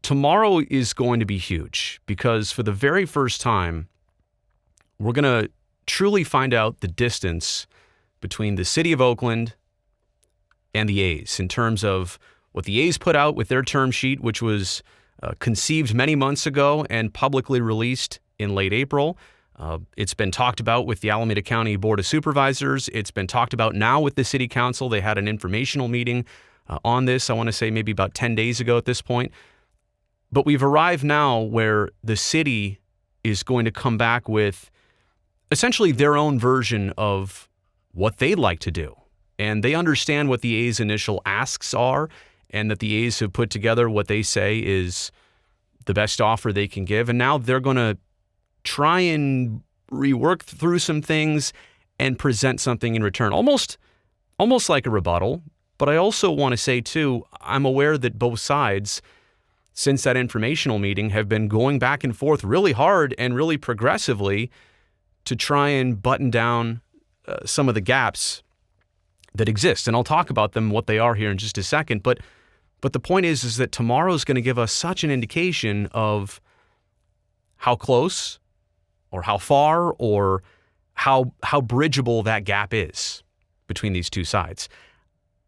tomorrow is going to be huge because for the very first time, we're going to truly find out the distance between the City of Oakland and the A's in terms of what the A's put out with their term sheet, which was conceived many months ago and publicly released in late April. It's been talked about with the Alameda County Board of Supervisors. It's been talked about now with the City Council. They had an informational meeting on this, I want to say maybe about 10 days ago at this point. But we've arrived now where the city is going to come back with essentially their own version of what they'd like to do. And they understand what the A's initial asks are, and that the A's have put together what they say is the best offer they can give. And now they're going to try and rework through some things and present something in return, almost like a rebuttal. But I also want to say, too, I'm aware that both sides, since that informational meeting, have been going back and forth really hard and really progressively to try and button down some of the gaps that exist. And I'll talk about them, what they are here in just a second. But the point is that tomorrow is going to give us such an indication of how close or how far or how bridgeable that gap is between these two sides.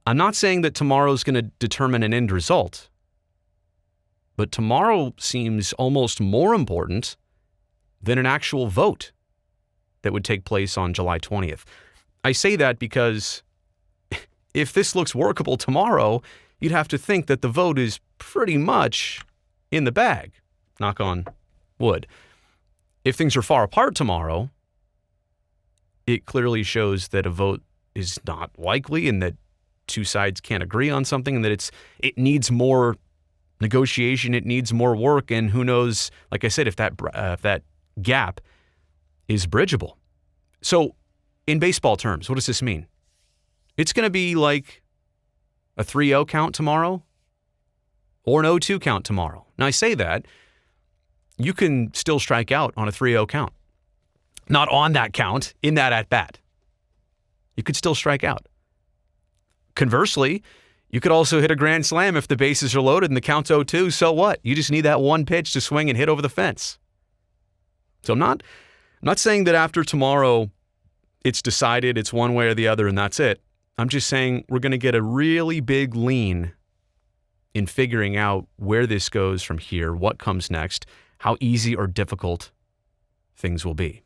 I'm not saying that tomorrow is going to determine an end result, but tomorrow seems almost more important than an actual vote that would take place on July 20th. I say that because if this looks workable tomorrow, you'd have to think that the vote is pretty much in the bag, knock on wood. If things are far apart tomorrow, it clearly shows that a vote is not likely and that two sides can't agree on something and that it needs more negotiation, it needs more work, and who knows, like I said, if that gap is bridgeable. So in baseball terms, what does this mean? It's going to be like a 3-0 count tomorrow or an 0-2 count tomorrow. Now, I say that, you can still strike out on a 3-0 count. Not on that count, in that at-bat. You could still strike out. Conversely, you could also hit a grand slam if the bases are loaded and the count's 0-2. So what? You just need that one pitch to swing and hit over the fence. So I'm not saying that after tomorrow it's decided, it's one way or the other, and that's it. I'm just saying we're going to get a really big lean in figuring out where this goes from here, what comes next, how easy or difficult things will be.